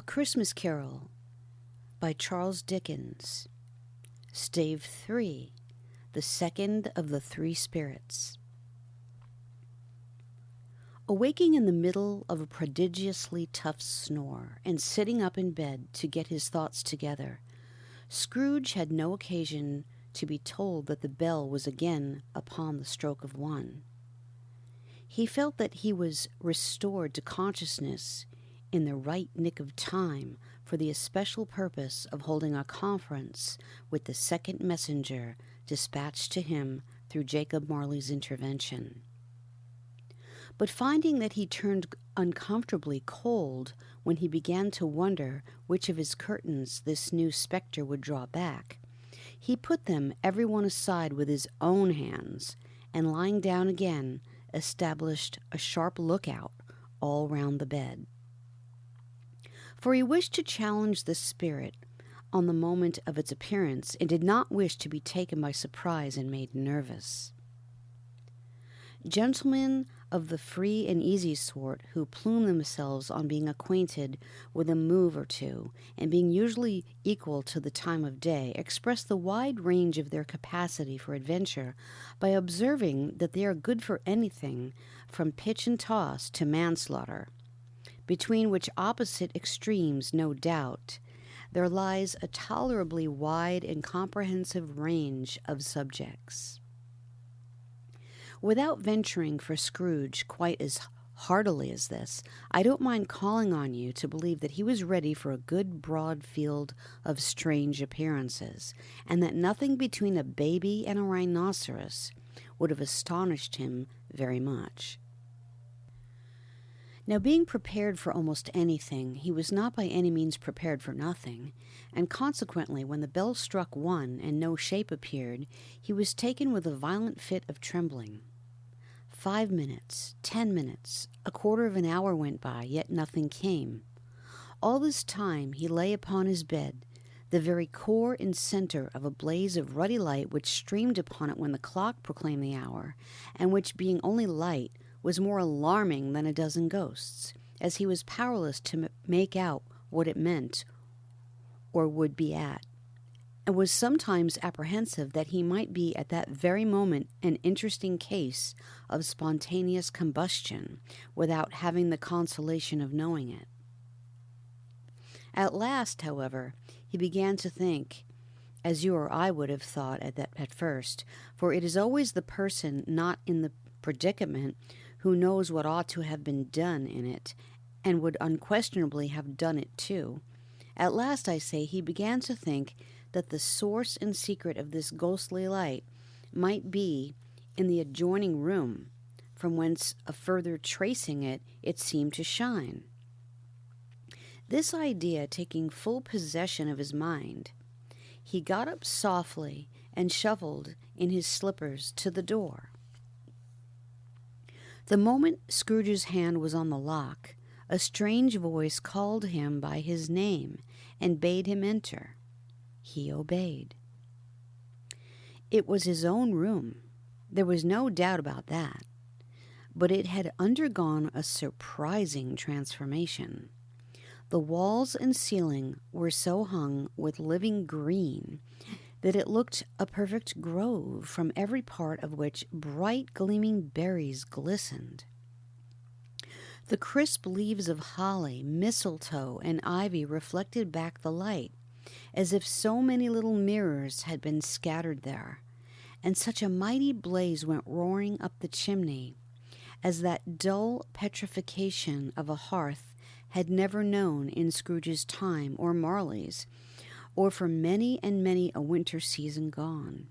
Christmas Carol by Charles Dickens. Stave 3, the second of the three spirits. Awaking in the middle of a prodigiously tough snore, and sitting up in bed to get his thoughts together, Scrooge had no occasion to be told that the bell was again upon the stroke of 1. He felt that he was restored to consciousness in the right nick of time for the especial purpose of holding a conference with the second messenger dispatched to him through Jacob Marley's intervention. But finding that he turned uncomfortably cold when he began to wonder which of his curtains this new spectre would draw back, he put them every one aside with his own hands, and lying down again, established a sharp lookout all round the bed. For he wished to challenge the spirit on the moment of its appearance, and did not wish to be taken by surprise and made nervous. Gentlemen of the free and easy sort, who plume themselves on being acquainted with a move or two, and being usually equal to the time of day, express the wide range of their capacity for adventure by observing that they are good for anything from pitch and toss to manslaughter, between which opposite extremes, no doubt, there lies a tolerably wide and comprehensive range of subjects. Without venturing for Scrooge quite as heartily as this, I don't mind calling on you to believe that he was ready for a good broad field of strange appearances, and that nothing between a baby and a rhinoceros would have astonished him very much. Now, being prepared for almost anything, he was not by any means prepared for nothing, and consequently, when the bell struck 1 and no shape appeared, he was taken with a violent fit of trembling. 5 minutes, 10 minutes, a quarter of an hour went by, yet nothing came. All this time he lay upon his bed, the very core and center of a blaze of ruddy light which streamed upon it when the clock proclaimed the hour, and which, being only light, was more alarming than a dozen ghosts, as he was powerless to make out what it meant or would be at, and was sometimes apprehensive that he might be at that very moment an interesting case of spontaneous combustion, without having the consolation of knowing it. At last, however, he began to think, as you or I would have thought at first, for it is always the person not in the predicament who knows what ought to have been done in it, and would unquestionably have done it too. At last, I say, he began to think that the source and secret of this ghostly light might be in the adjoining room, from whence, a further tracing it, it seemed to shine. This idea taking full possession of his mind, he got up softly and shuffled in his slippers to the door. The moment Scrooge's hand was on the lock, a strange voice called him by his name and bade him enter. He obeyed. It was his own room. There was no doubt about that. But it had undergone a surprising transformation. The walls and ceiling were so hung with living green that it looked a perfect grove, from every part of which bright gleaming berries glistened. The crisp leaves of holly, mistletoe, and ivy reflected back the light, as if so many little mirrors had been scattered there, and such a mighty blaze went roaring up the chimney, as that dull petrification of a hearth had never known in Scrooge's time or Marley's, or for many and many a winter season gone.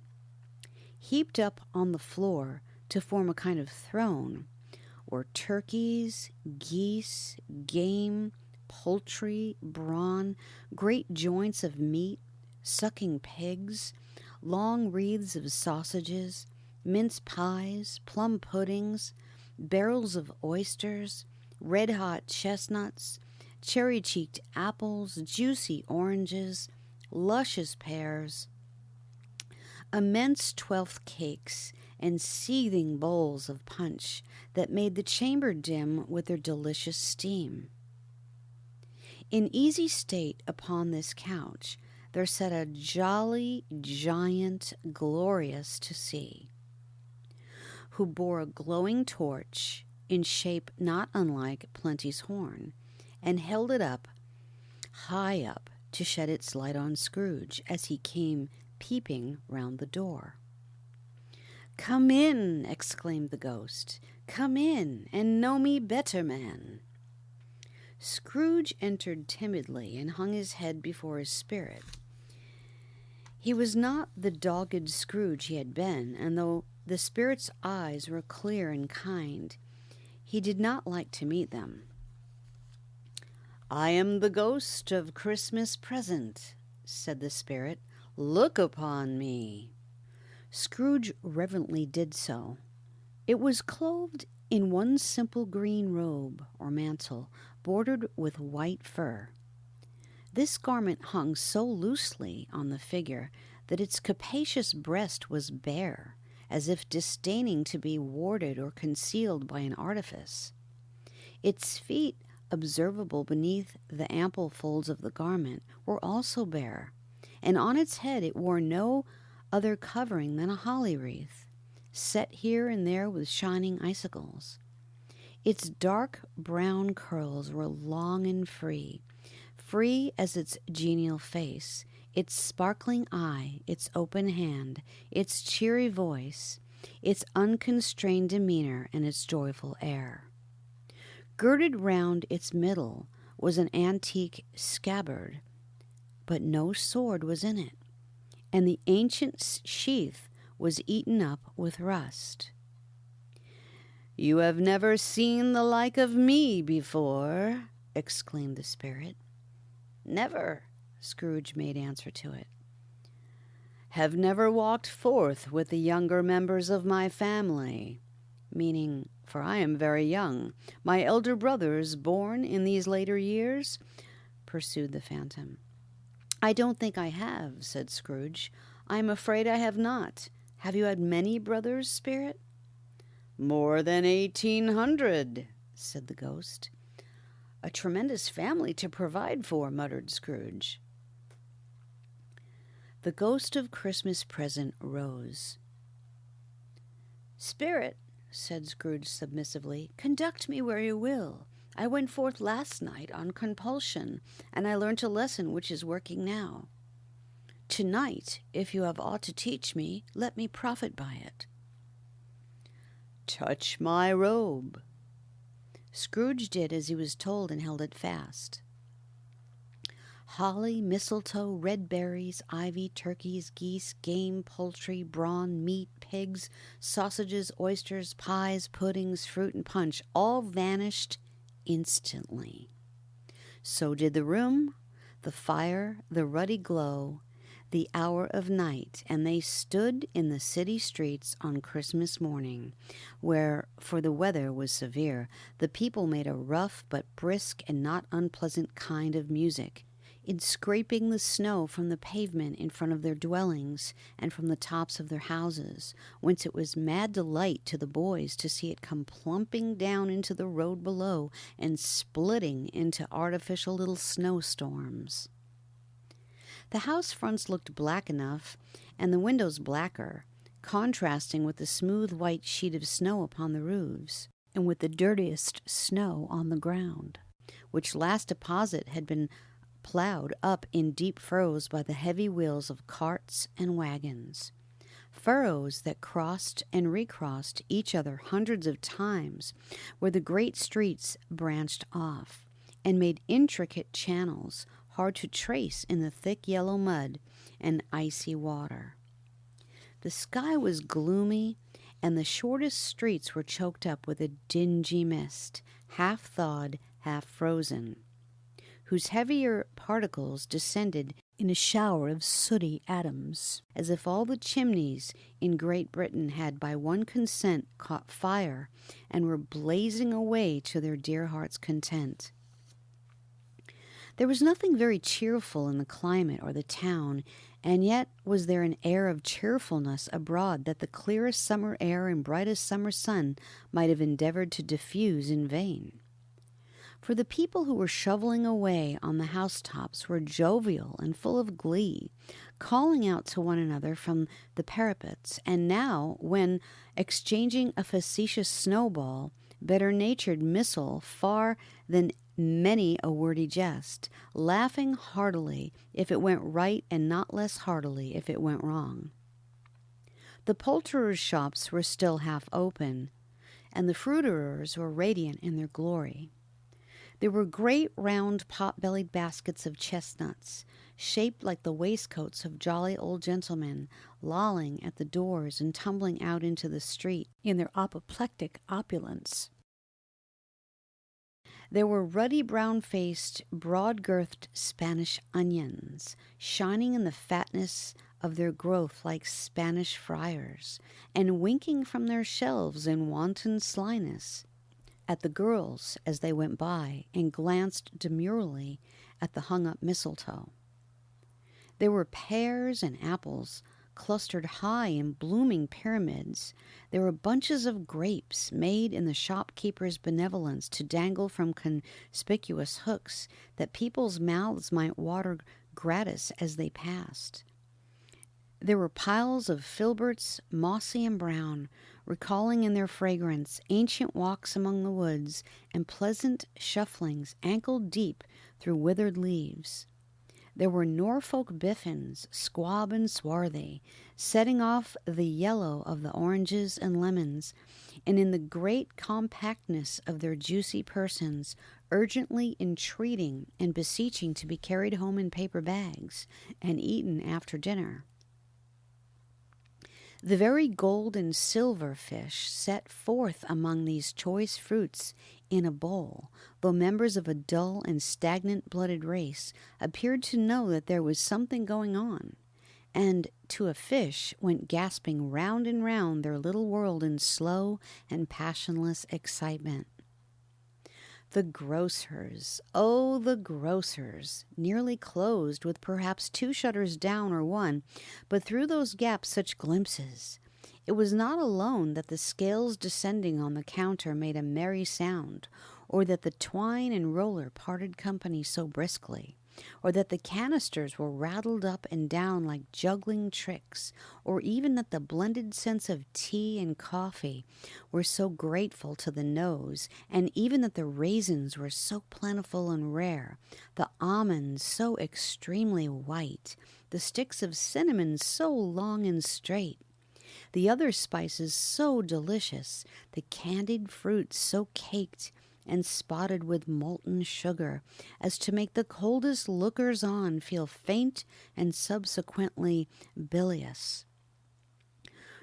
Heaped up on the floor to form a kind of throne were turkeys, geese, game, poultry, brawn, great joints of meat, sucking pigs, long wreaths of sausages, mince pies, plum puddings, barrels of oysters, red-hot chestnuts, cherry-cheeked apples, juicy oranges, luscious pears, immense 12th cakes, and seething bowls of punch that made the chamber dim with their delicious steam. In easy state upon this couch there sat a jolly giant, glorious to see, who bore a glowing torch in shape not unlike Plenty's horn, and held it up, high up, to shed its light on Scrooge as he came peeping round the door. "Come in," exclaimed the ghost. "Come in, and know me better, man." Scrooge entered timidly and hung his head before his spirit. He was not the dogged Scrooge he had been, and though the spirit's eyes were clear and kind, he did not like to meet them. "I am the ghost of Christmas Present," said the spirit. "Look upon me." Scrooge reverently did so. It was clothed in one simple green robe or mantle, bordered with white fur. This garment hung so loosely on the figure that its capacious breast was bare, as if disdaining to be warded or concealed by an artifice. Its feet, observable beneath the ample folds of the garment, were also bare, and on its head it wore no other covering than a holly wreath, set here and there with shining icicles. Its dark brown curls were long and free as its genial face, its sparkling eye, its open hand, its cheery voice, its unconstrained demeanor, and its joyful air. Girded round its middle was an antique scabbard, but no sword was in it, and the ancient sheath was eaten up with rust. "You have never seen the like of me before," exclaimed the spirit. "Never," Scrooge made answer to it. "Have never walked forth with the younger members of my family," meaning, for I am very young, "my elder brothers born in these later years?" pursued the phantom. "I don't think I have," said Scrooge. "I am afraid I have not. Have you had many brothers, spirit?" "More than 1,800, said the ghost. "A tremendous family to provide for," muttered Scrooge. The ghost of Christmas Present rose. "Spirit," said Scrooge submissively, "conduct me where you will. I went forth last night on compulsion, and I learnt a lesson which is working now. Tonight, if you have aught to teach me, let me profit by it." "Touch my robe." Scrooge did as he was told and held it fast. Holly, mistletoe, red berries, ivy, turkeys, geese, game, poultry, brawn, meat, pigs, sausages, oysters, pies, puddings, fruit, and punch all vanished instantly. So did the room, the fire, the ruddy glow, the hour of night, and they stood in the city streets on Christmas morning, where, for the weather was severe, the people made a rough but brisk and not unpleasant kind of music, in scraping the snow from the pavement in front of their dwellings and from the tops of their houses, whence it was mad delight to the boys to see it come plumping down into the road below and splitting into artificial little snowstorms. The house fronts looked black enough, and the windows blacker, contrasting with the smooth white sheet of snow upon the roofs, and with the dirtiest snow on the ground, which last deposit had been plowed up in deep furrows by the heavy wheels of carts and wagons, furrows that crossed and recrossed each other hundreds of times, where the great streets branched off, and made intricate channels hard to trace in the thick yellow mud and icy water. The sky was gloomy, and the shortest streets were choked up with a dingy mist, half thawed, half frozen, whose heavier particles descended in a shower of sooty atoms, as if all the chimneys in Great Britain had by one consent caught fire and were blazing away to their dear hearts' content. There was nothing very cheerful in the climate or the town, and yet was there an air of cheerfulness abroad that the clearest summer air and brightest summer sun might have endeavored to diffuse in vain. For the people who were shoveling away on the housetops were jovial and full of glee, calling out to one another from the parapets, and now, when exchanging a facetious snowball, better-natured missile far than many a wordy jest, laughing heartily if it went right and not less heartily if it went wrong. The poulterers' shops were still half open, and the fruiterers were radiant in their glory. There were great round pot-bellied baskets of chestnuts, shaped like the waistcoats of jolly old gentlemen, lolling at the doors and tumbling out into the street in their apoplectic opulence. There were ruddy brown-faced, broad-girthed Spanish onions, shining in the fatness of their growth like Spanish friars, and winking from their shelves in wanton slyness at the girls as they went by and glanced demurely at the hung-up mistletoe. There were pears and apples clustered high in blooming pyramids. There were bunches of grapes made in the shopkeeper's benevolence to dangle from conspicuous hooks that people's mouths might water gratis as they passed. There were piles of filberts, mossy and brown, recalling in their fragrance ancient walks among the woods and pleasant shufflings ankle-deep through withered leaves. There were Norfolk biffins, squab and swarthy, setting off the yellow of the oranges and lemons, and in the great compactness of their juicy persons, urgently entreating and beseeching to be carried home in paper bags and eaten after dinner. The very gold and silver fish set forth among these choice fruits in a bowl, though members of a dull and stagnant-blooded race, appeared to know that there was something going on, and to a fish went gasping round and round their little world in slow and passionless excitement. The grocers, oh, the grocers, nearly closed, with perhaps 2 shutters down or 1, but through those gaps such glimpses. It was not alone that the scales descending on the counter made a merry sound, or that the twine and roller parted company so briskly, or that the canisters were rattled up and down like juggling tricks, or even that the blended scents of tea and coffee were so grateful to the nose, and even that the raisins were so plentiful and rare, the almonds so extremely white, the sticks of cinnamon so long and straight, the other spices so delicious, the candied fruits so caked and spotted with molten sugar, as to make the coldest lookers-on feel faint and subsequently bilious.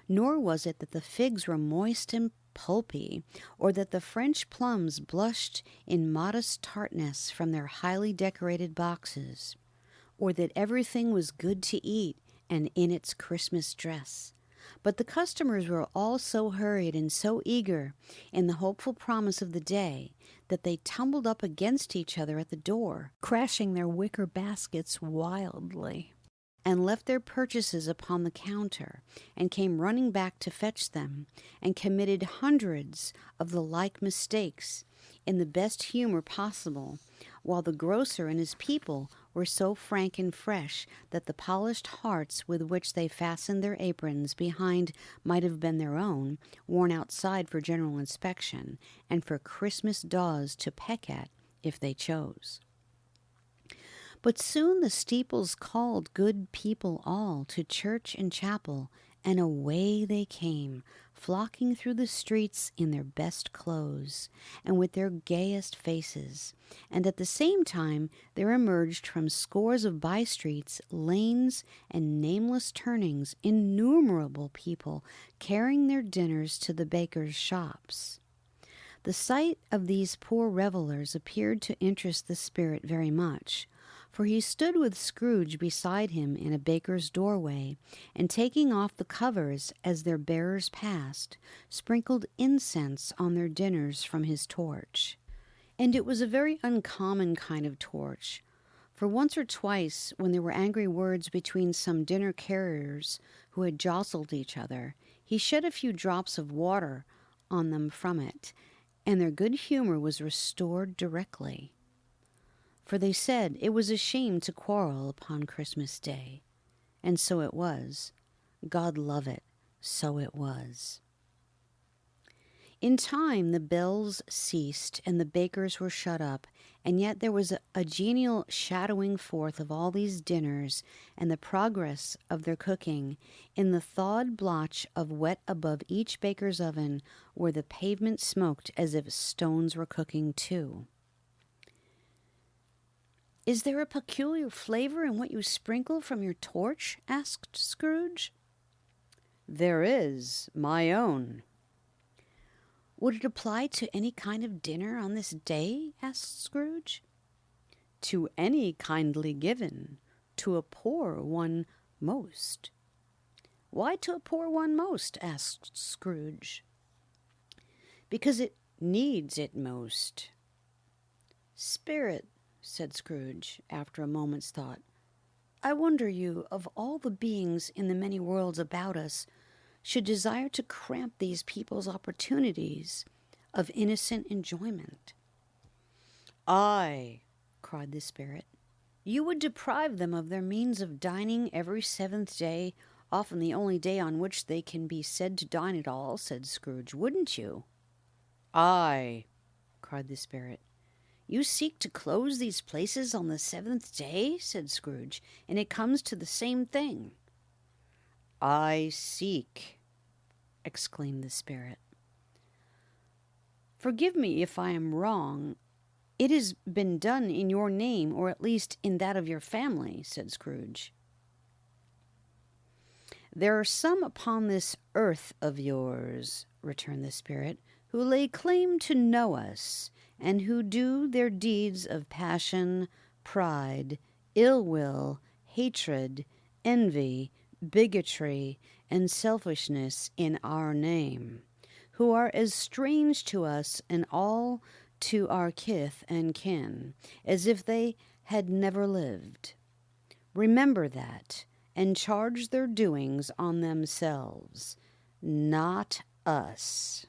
Nor was it that the figs were moist and pulpy, or that the French plums blushed in modest tartness from their highly decorated boxes, or that everything was good to eat and in its Christmas dress. But the customers were all so hurried and so eager in the hopeful promise of the day that they tumbled up against each other at the door, crashing their wicker baskets wildly, and left their purchases upon the counter, and came running back to fetch them, and committed hundreds of the like mistakes in the best humor possible, while the grocer and his people were so frank and fresh that the polished hearts with which they fastened their aprons behind might have been their own, worn outside for general inspection, and for Christmas daws to peck at if they chose. But soon the steeples called good people all to church and chapel, and away they came, flocking through the streets in their best clothes, and with their gayest faces, and at the same time there emerged from scores of by-streets, lanes, and nameless turnings innumerable people carrying their dinners to the bakers' shops. The sight of these poor revellers appeared to interest the spirit very much, for he stood with Scrooge beside him in a baker's doorway, and taking off the covers as their bearers passed, sprinkled incense on their dinners from his torch. And it was a very uncommon kind of torch, for once or twice, when there were angry words between some dinner carriers who had jostled each other, he shed a few drops of water on them from it, and their good humor was restored directly. For they said it was a shame to quarrel upon Christmas Day, and so it was. God love it, so it was. In time the bells ceased, and the bakers were shut up, and yet there was a genial shadowing forth of all these dinners and the progress of their cooking in the thawed blotch of wet above each baker's oven, where the pavement smoked as if stones were cooking too. "Is there a peculiar flavor in what you sprinkle from your torch?" asked Scrooge. "There is, my own." "Would it apply to any kind of dinner on this day?" asked Scrooge. "To any kindly given, to a poor one most." "Why to a poor one most?" asked Scrooge. "Because it needs it most." "Spirit," said Scrooge, after a moment's thought, "I wonder you, of all the beings in the many worlds about us, should desire to cramp these people's opportunities of innocent enjoyment." "Aye," cried the spirit, "you would deprive them of their means of dining every seventh day, often the only day on which they can be said to dine at all," said Scrooge, "wouldn't you?" "Aye," cried the spirit. "You seek to close these places on the seventh day," said Scrooge, "and it comes to the same thing." "I seek," exclaimed the spirit. "Forgive me if I am wrong. It has been done in your name, or at least in that of your family," said Scrooge. "There are some upon this earth of yours," returned the spirit, "who lay claim to know us, and who do their deeds of passion, pride, ill will, hatred, envy, bigotry, and selfishness in our name, who are as strange to us and all to our kith and kin as if they had never lived. Remember that, and charge their doings on themselves, not us."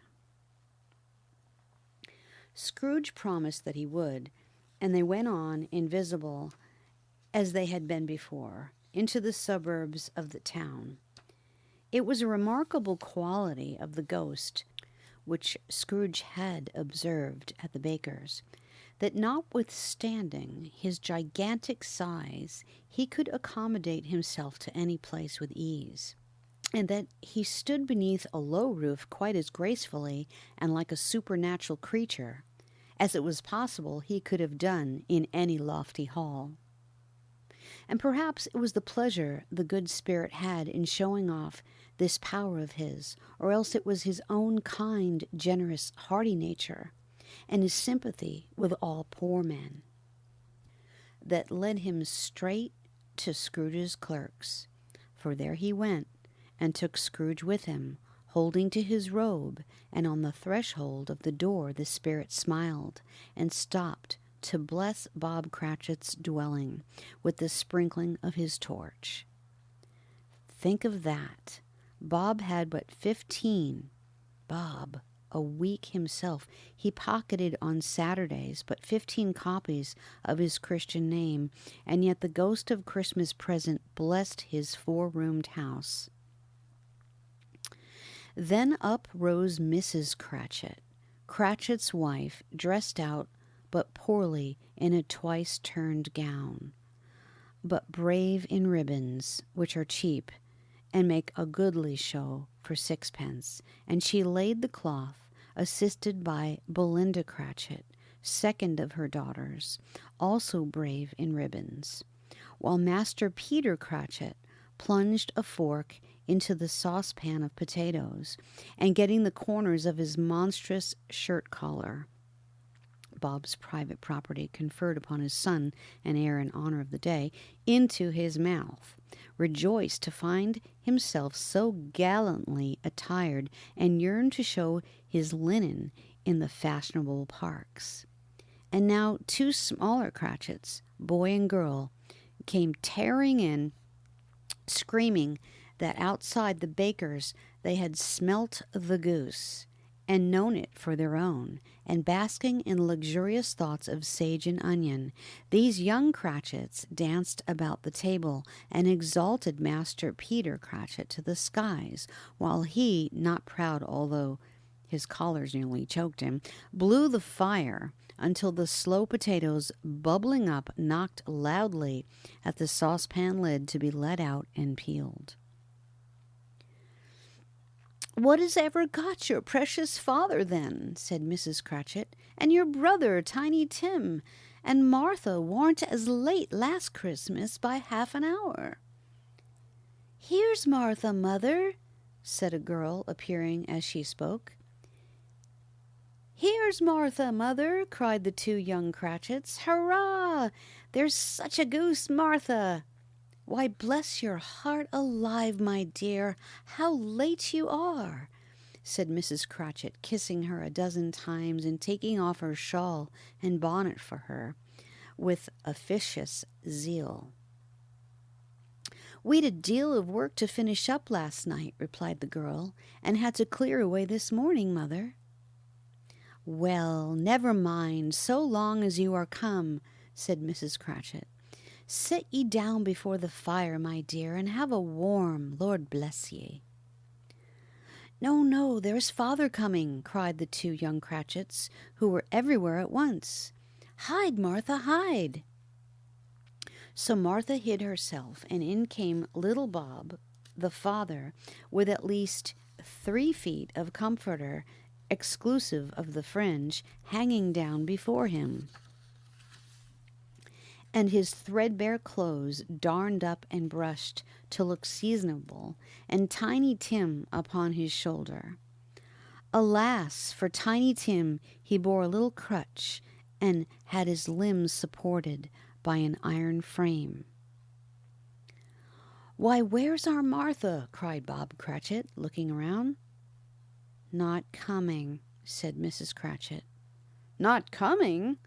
Scrooge promised that he would, and they went on, invisible as they had been before, into the suburbs of the town. It was a remarkable quality of the ghost, which Scrooge had observed at the baker's, that notwithstanding his gigantic size, he could accommodate himself to any place with ease, and that he stood beneath a low roof quite as gracefully and like a supernatural creature as it was possible he could have done in any lofty hall. And perhaps it was the pleasure the good spirit had in showing off this power of his, or else it was his own kind, generous, hearty nature, and his sympathy with all poor men, that led him straight to Scrooge's clerks. For there he went, and took Scrooge with him, holding to his robe, and on the threshold of the door the spirit smiled, and stopped to bless Bob Cratchit's dwelling with the sprinkling of his torch. Think of that! Bob had but 15. Bob, a week himself, he pocketed on Saturdays but 15 copies of his Christian name, and yet the ghost of Christmas present blessed his 4-roomed house. Then up rose Mrs. Cratchit, Cratchit's wife, dressed out but poorly in a twice-turned gown, but brave in ribbons, which are cheap, and make a goodly show for 6pence, and she laid the cloth, assisted by Belinda Cratchit, second of her daughters, also brave in ribbons, while Master Peter Cratchit plunged a fork into the saucepan of potatoes, and getting the corners of his monstrous shirt collar, Bob's private property conferred upon his son and heir in honor of the day, into his mouth, rejoiced to find himself so gallantly attired, and yearned to show his linen in the fashionable parks. And now 2 smaller Cratchits, boy and girl, came tearing in, screaming that outside the baker's they had smelt the goose, and known it for their own, and basking in luxurious thoughts of sage and onion, these young Cratchits danced about the table and exalted Master Peter Cratchit to the skies, while he, not proud although his collars nearly choked him, blew the fire until the slow potatoes bubbling up knocked loudly at the saucepan lid to be let out and peeled. "What has ever got your precious father, then?" said Mrs. Cratchit, "and your brother, Tiny Tim, and Martha warn't as late last Christmas by half an hour?" "Here's Martha, mother," said a girl, appearing as she spoke. "Here's Martha, mother," cried the two young Cratchits. "Hurrah! There's such a goose, Martha!" "Why, bless your heart alive, my dear, how late you are!" said Mrs. Cratchit, kissing her a dozen times and taking off her shawl and bonnet for her with officious zeal. "We'd a deal of work to finish up last night," replied the girl, "and had to clear away this morning, mother." "Well, never mind, so long as you are come," said Mrs. Cratchit. "Sit ye down before the fire, my dear, and have a warm, Lord bless ye." "No, no, there's father coming," cried the two young Cratchits, who were everywhere at once. "Hide, Martha, hide." So Martha hid herself, and in came little Bob, the father, with at least 3 feet of comforter, exclusive of the fringe, hanging down before him, and his threadbare clothes darned up and brushed to look seasonable, and Tiny Tim upon his shoulder. Alas, for Tiny Tim, he bore a little crutch, and had his limbs supported by an iron frame. "Why, where's our Martha?" cried Bob Cratchit, looking around. "Not coming," said Mrs. Cratchit. "Not coming?"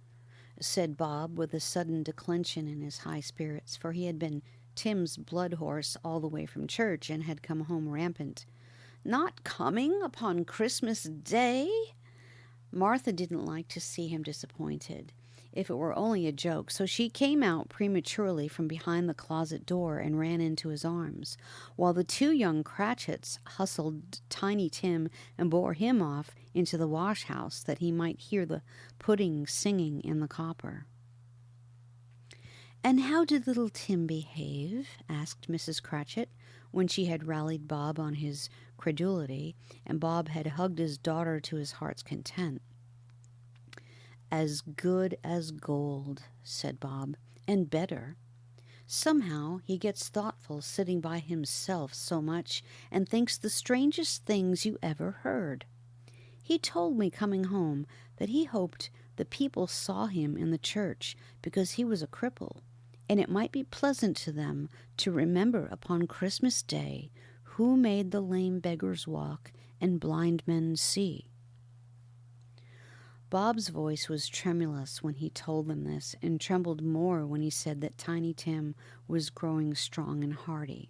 said Bob, with a sudden declension in his high spirits, for he had been Tim's blood horse all the way from church, and had come home rampant. "Not coming upon Christmas Day?" Martha didn't like to see him disappointed, if it were only a joke, so she came out prematurely from behind the closet door and ran into his arms, while the two young Cratchits hustled Tiny Tim and bore him off into the wash-house that he might hear the pudding singing in the copper. "And how did little Tim behave?" asked Mrs. Cratchit, when she had rallied Bob on his credulity, and Bob had hugged his daughter to his heart's content. "As good as gold," said Bob, "and better. Somehow he gets thoughtful sitting by himself so much, and thinks the strangest things you ever heard. He told me coming home that he hoped the people saw him in the church because he was a cripple, and it might be pleasant to them to remember upon Christmas Day who made the lame beggars walk and blind men see." Bob's voice was tremulous when he told them this, and trembled more when he said that Tiny Tim was growing strong and hearty.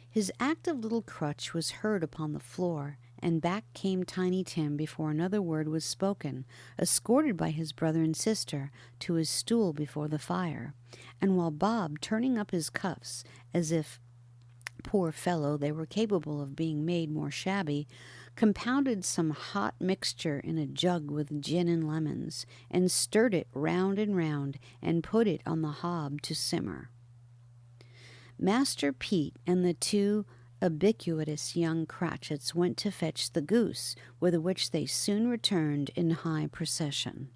His active little crutch was heard upon the floor, and back came Tiny Tim before another word was spoken, escorted by his brother and sister to his stool before the fire, and while Bob, turning up his cuffs, as if, poor fellow, they were capable of being made more shabby, compounded some hot mixture in a jug with gin and lemons, and stirred it round and round, and put it on the hob to simmer. Master Pete and the two ubiquitous young Cratchits went to fetch the goose, with which they soon returned in high procession.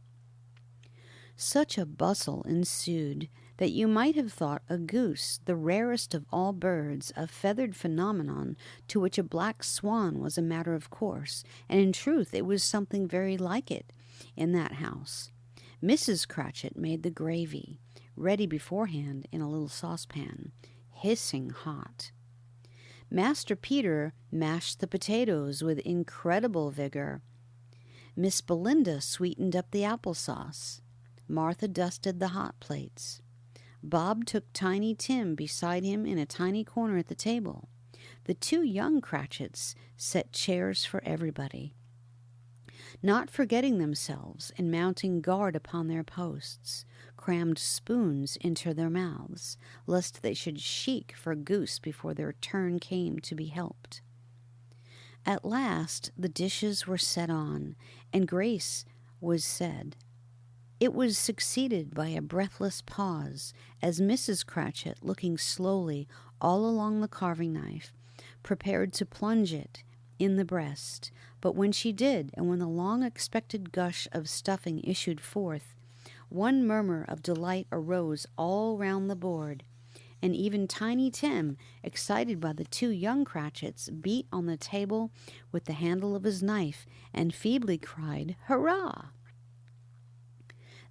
Such a bustle ensued that you might have thought a goose, the rarest of all birds, a feathered phenomenon to which a black swan was a matter of course, and in truth it was something very like it in that house. Mrs. Cratchit made the gravy, ready beforehand in a little saucepan, hissing hot. Master Peter mashed the potatoes with incredible vigor. Miss Belinda sweetened up the applesauce. Martha dusted the hot plates. Bob took Tiny Tim beside him in a tiny corner at the table. The The two young Cratchits set chairs for everybody, not forgetting themselves and mounting guard upon their posts, crammed spoons into their mouths, lest they should shriek for goose before their turn came to be helped. At last the dishes were set on, and grace was said. It was succeeded by a breathless pause, as Mrs. Cratchit, looking slowly all along the carving knife, prepared to plunge it in the breast. But when she did, and when the long-expected gush of stuffing issued forth, one murmur of delight arose all round the board, and even Tiny Tim, excited by the two young Cratchits, beat on the table with the handle of his knife, and feebly cried, "Hurrah!"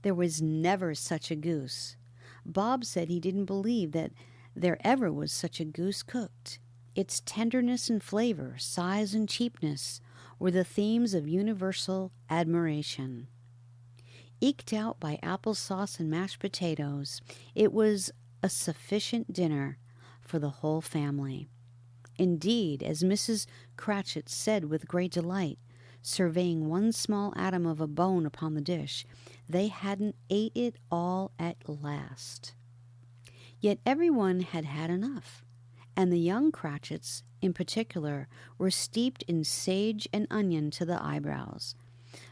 There was never such a goose. Bob said he didn't believe that there ever was such a goose cooked. Its tenderness and flavor, size and cheapness, were the themes of universal admiration. Eked out by applesauce and mashed potatoes, it was a sufficient dinner for the whole family. Indeed, as Mrs. Cratchit said with great delight, surveying one small atom of a bone upon the dish, they hadn't ate it all at last. Yet everyone had had enough, and the young Cratchits, in particular, were steeped in sage and onion to the eyebrows.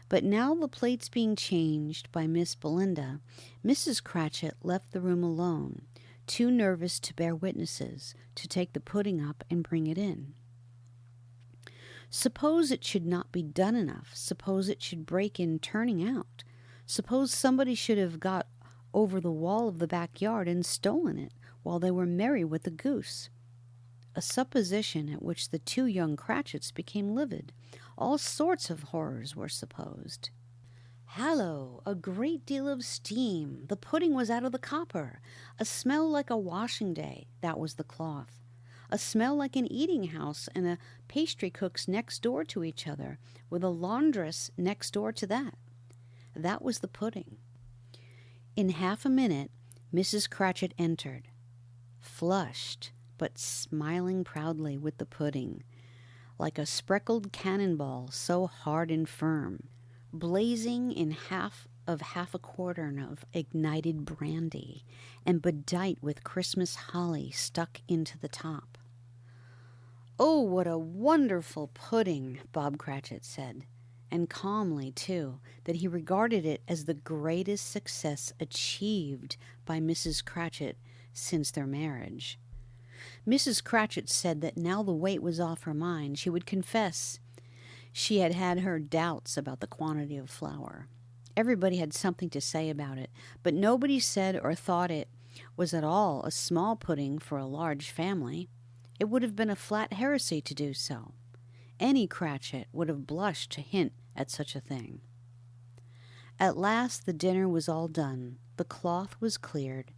But now, the plates being changed by Miss Belinda, Mrs. Cratchit left the room alone, too nervous to bear witnesses, to take the pudding up and bring it in. Suppose it should not be done enough. Suppose it should break in turning out. Suppose somebody should have got over the wall of the backyard and stolen it while they were merry with the goose. A supposition at which the two young Cratchits became livid. All sorts of horrors were supposed. Hallo! A great deal of steam. The pudding was out of the copper. A smell like a washing day. That was the cloth. A smell like an eating house and a pastry cook's next door to each other, with a laundress next door to that. That was the pudding. In half a minute, Mrs. Cratchit entered, flushed, but smiling proudly with the pudding, like a speckled cannonball, so hard and firm, blazing in half a quartern of ignited brandy, and bedight with Christmas holly stuck into the top. "Oh, what a wonderful pudding," Bob Cratchit said, and calmly, too, that he regarded it as the greatest success achieved by Mrs. Cratchit since their marriage. Mrs. Cratchit said that now the weight was off her mind, she would confess she had had her doubts about the quantity of flour. Everybody had something to say about it, but nobody said or thought it was at all a small pudding for a large family. It would have been a flat heresy to do so. Any Cratchit would have blushed to hint at such a thing. At last the dinner was all done, the cloth was cleared,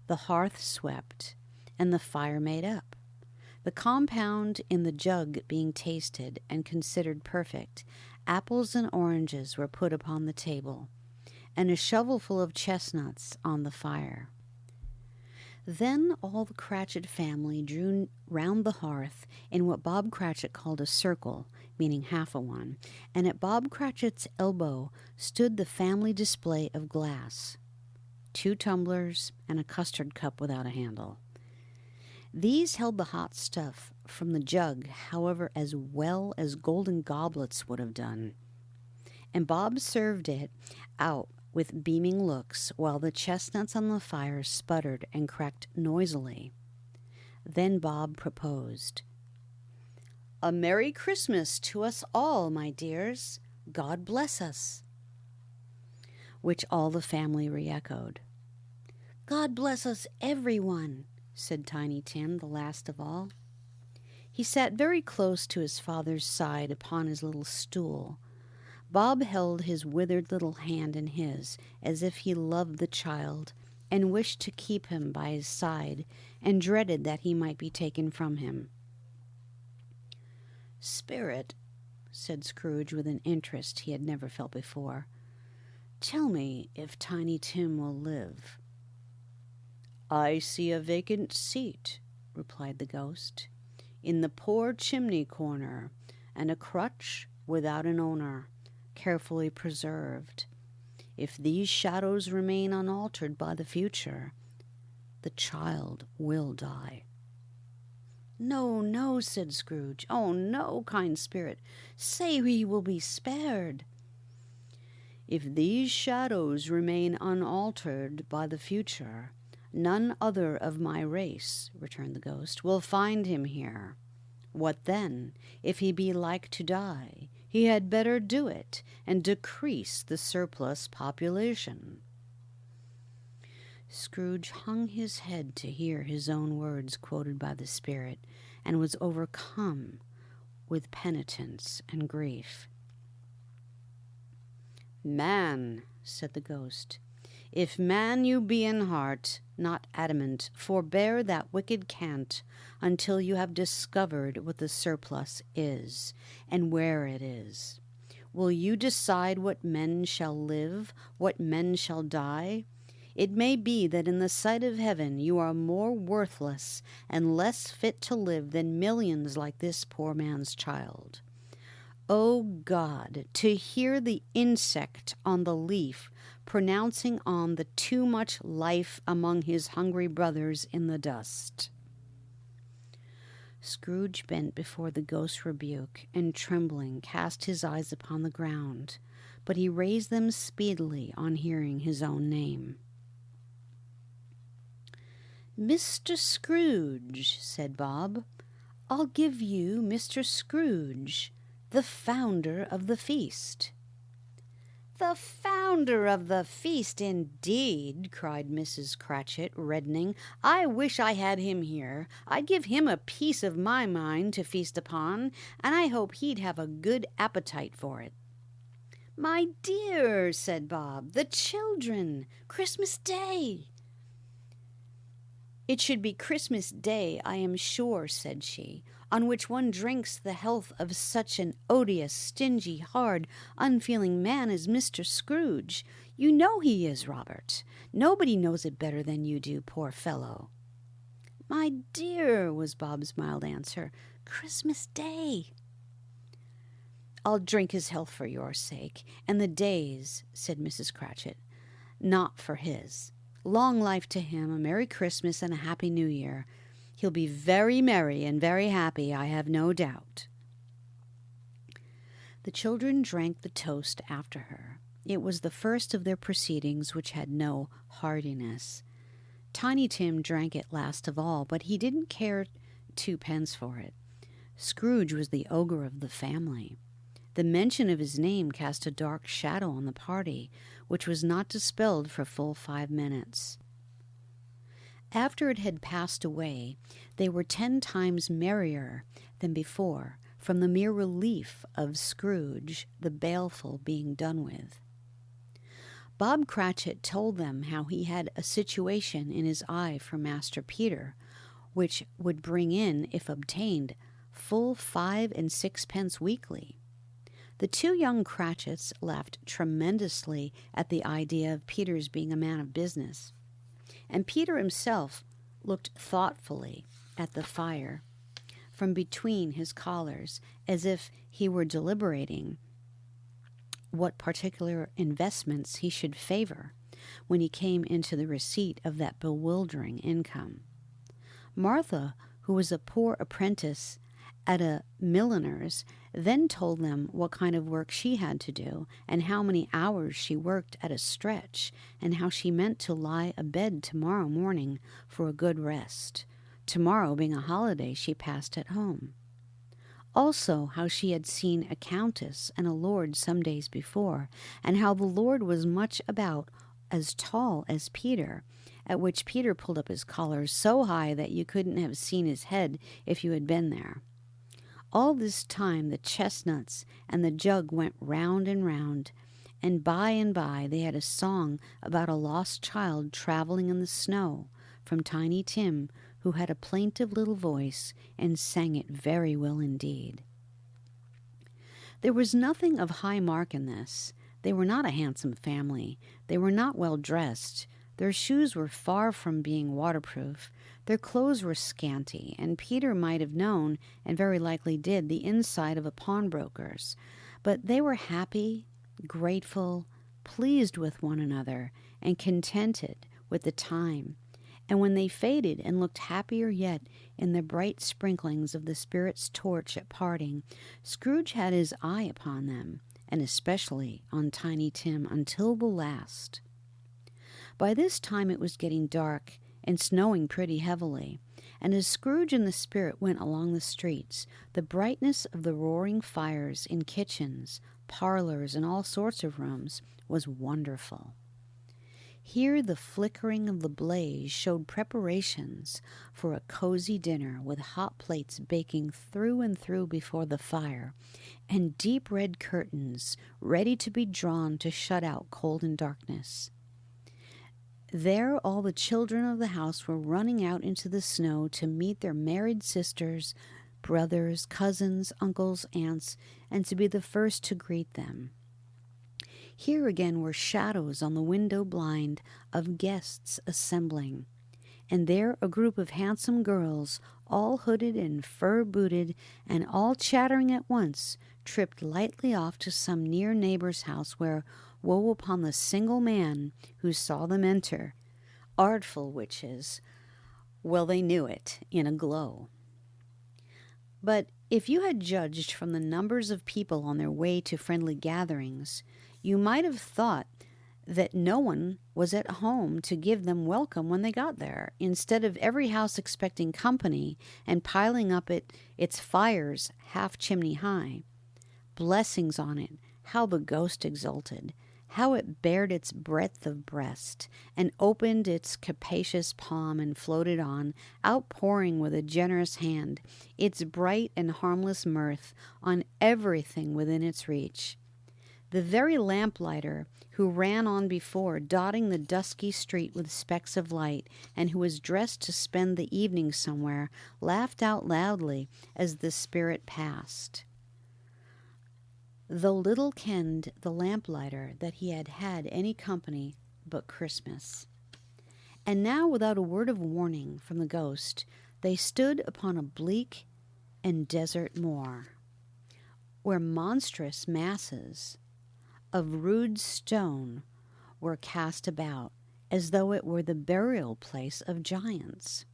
the hearth swept, and the fire made up. The compound in the jug being tasted and considered perfect, apples and oranges were put upon the table, and a shovelful of chestnuts on the fire. Then all the Cratchit family drew round the hearth in what Bob Cratchit called a circle, meaning half a one, and at Bob Cratchit's elbow stood the family display of glass, 2 tumblers and a custard cup without a handle. These held the hot stuff from the jug, however, as well as golden goblets would have done, and Bob served it out with beaming looks, while the chestnuts on the fire sputtered and cracked noisily. Then Bob proposed, "A Merry Christmas to us all, my dears. God bless us," which all the family re-echoed. "God bless us, everyone," said Tiny Tim, the last of all. He sat very close to his father's side upon his little stool. Bob held his withered little hand in his, as if he loved the child, and wished to keep him by his side, and dreaded that he might be taken from him. "Spirit," said Scrooge with an interest he had never felt before, "tell me if Tiny Tim will live." "I see a vacant seat," replied the ghost. in the poor chimney corner, and a crutch without an owner, carefully preserved. If these shadows remain unaltered by the future, the child will die." "No, no," said Scrooge. "Oh, no, kind spirit. Say he will be spared." "If these shadows remain unaltered by the future, none other of my race," returned the ghost, "will find him here. What then? If he be like to die, he had better do it, and decrease the surplus population." Scrooge hung his head to hear his own words quoted by the spirit, and was overcome with penitence and grief. "Man," said the ghost, "if man you be in heart, not adamant, forbear that wicked cant until you have discovered what the surplus is, and where it is. Will you decide what men shall live, what men shall die? It may be that in the sight of heaven you are more worthless and less fit to live than millions like this poor man's child. O God, to hear the insect on the leaf pronouncing on the too much life among his hungry brothers in the dust." Scrooge bent before the ghost's rebuke, and trembling cast his eyes upon the ground, but he raised them speedily on hearing his own name. "Mr. Scrooge," said Bob. "I'll give you Mr. Scrooge, the founder of the feast." "The founder of the feast, indeed!" cried Mrs. Cratchit, reddening. "I wish I had him here. I'd give him a piece of my mind to feast upon, and I hope he'd have a good appetite for it." "My dear," said Bob, "the children! Christmas Day!" "It should be Christmas Day, I am sure," said she, "on which one drinks the health of such an odious, stingy, hard, unfeeling man as Mr. Scrooge. You know he is, Robert. Nobody knows it better than you do, poor fellow." "My dear," was Bob's mild answer, "Christmas Day." "I'll drink his health for your sake, and the day's," said Mrs. Cratchit, "not for his. Long life to him, a Merry Christmas and a Happy New Year. He'll be very merry and very happy, I have no doubt." The children drank the toast after her. It was the first of their proceedings which had no heartiness. Tiny Tim drank it last of all, but he didn't care 2 pence for it. Scrooge was the ogre of the family. The mention of his name cast a dark shadow on the party, which was not dispelled for full 5 minutes. After it had passed away, they were 10 times merrier than before, from the mere relief of Scrooge, the baleful, being done with. Bob Cratchit told them how he had a situation in his eye for Master Peter, which would bring in, if obtained, full 5 and 6 pence weekly. The 2 young Cratchits laughed tremendously at the idea of Peter's being a man of business, and Peter himself looked thoughtfully at the fire from between his collars, as if he were deliberating what particular investments he should favor when he came into the receipt of that bewildering income. Martha, who was a poor apprentice at a milliner's, then told them what kind of work she had to do, and how many hours she worked at a stretch, and how she meant to lie abed tomorrow morning for a good rest, tomorrow being a holiday she passed at home. Also how she had seen a countess and a lord some days before, and how the lord was much about as tall as Peter, at which Peter pulled up his collar so high that you couldn't have seen his head if you had been there. All this time the chestnuts and the jug went round and by they had a song about a lost child traveling in the snow, from Tiny Tim, who had a plaintive little voice and sang it very well indeed. There was nothing of high mark in this. They were not a handsome family. They were not well dressed, Their shoes were far from being waterproof. Their clothes were scanty, and Peter might have known, and very likely did, the inside of a pawnbroker's. But they were happy, grateful, pleased with one another, and contented with the time. And when they faded and looked happier yet in the bright sprinklings of the Spirit's torch at parting, Scrooge had his eye upon them, and especially on Tiny Tim until the last. By this time it was getting dark and snowing pretty heavily, and as Scrooge and the Spirit went along the streets, the brightness of the roaring fires in kitchens, parlors, and all sorts of rooms was wonderful. Here the flickering of the blaze showed preparations for a cozy dinner with hot plates baking through and through before the fire, and deep red curtains ready to be drawn to shut out cold and darkness. There all the children of the house were running out into the snow to meet their married sisters, brothers, cousins, uncles, aunts, and to be the first to greet them. Here again were shadows on the window blind of guests assembling, and there a group of handsome girls, all hooded and fur-booted, and all chattering at once, tripped lightly off to some near neighbor's house where, woe upon the single man who saw them enter. Artful witches! Well, they knew it in a glow. But if you had judged from the numbers of people on their way to friendly gatherings, you might have thought that no one was at home to give them welcome when they got there, instead of every house expecting company and piling up its fires half chimney high. Blessings on it, how the ghost exulted, how it bared its breadth of breast, and opened its capacious palm and floated on, outpouring with a generous hand its bright and harmless mirth on everything within its reach. The very lamplighter who ran on before, dotting the dusky street with specks of light, and who was dressed to spend the evening somewhere, laughed out loudly as the Spirit passed. Though little kenned the lamplighter that he had had any company but Christmas. And now, without a word of warning from the ghost, they stood upon a bleak and desert moor, where monstrous masses of rude stone were cast about, as though it were the burial place of giants,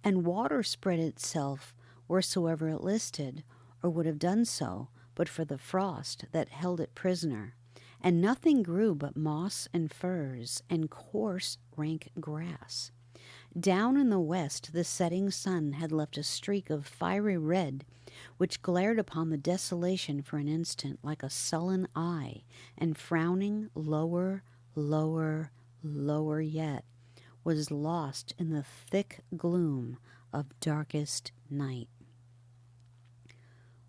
and water spread itself wheresoever it listed, or would have done so, but for the frost that held it prisoner, and nothing grew but moss and furze and coarse, rank grass. Down in the west the setting sun had left a streak of fiery red, which glared upon the desolation for an instant like a sullen eye, and frowning lower, lower, lower yet, was lost in the thick gloom of darkest night.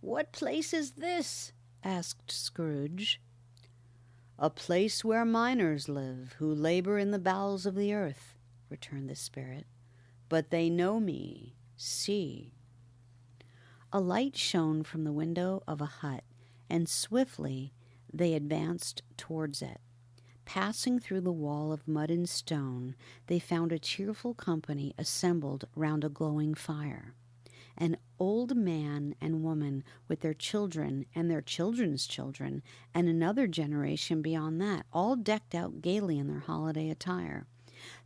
"What place is this?" asked Scrooge. "A place where miners live, who labor in the bowels of the earth," returned the Spirit. "But they know me. See." A light shone from the window of a hut, and swiftly they advanced towards it. Passing through the wall of mud and stone, they found a cheerful company assembled round a glowing fire. An old man and woman with their children and their children's children, and another generation beyond that, all decked out gaily in their holiday attire.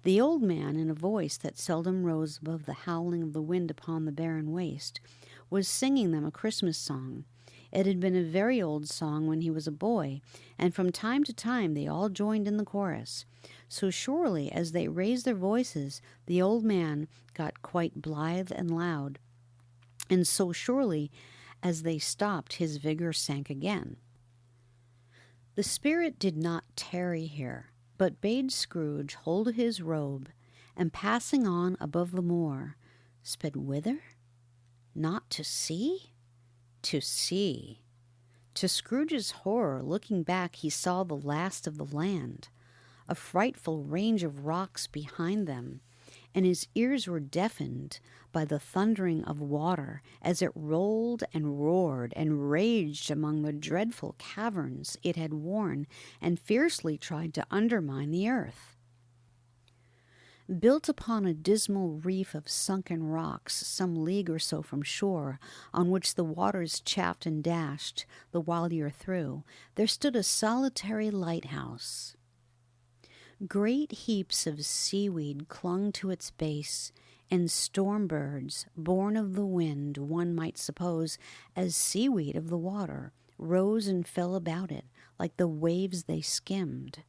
The old man, in a voice that seldom rose above the howling of the wind upon the barren waste, was singing them a Christmas song. It had been a very old song when he was a boy, and from time to time they all joined in the chorus. So surely as they raised their voices, the old man got quite blithe and loud, and so surely as they stopped, his vigor sank again. The Spirit did not tarry here, but bade Scrooge hold his robe, and passing on above the moor, sped whither? Not to see? To see. To Scrooge's horror, looking back, he saw the last of the land, a frightful range of rocks behind them, and his ears were deafened by the thundering of water as it rolled and roared and raged among the dreadful caverns it had worn and fiercely tried to undermine the earth. Built upon a dismal reef of sunken rocks some league or so from shore, on which the waters chaffed and dashed the wild year through, there stood a solitary lighthouse. Great heaps of seaweed clung to its base, and storm birds, born of the wind, one might suppose, as seaweed of the water, rose and fell about it, like the waves they skimmed.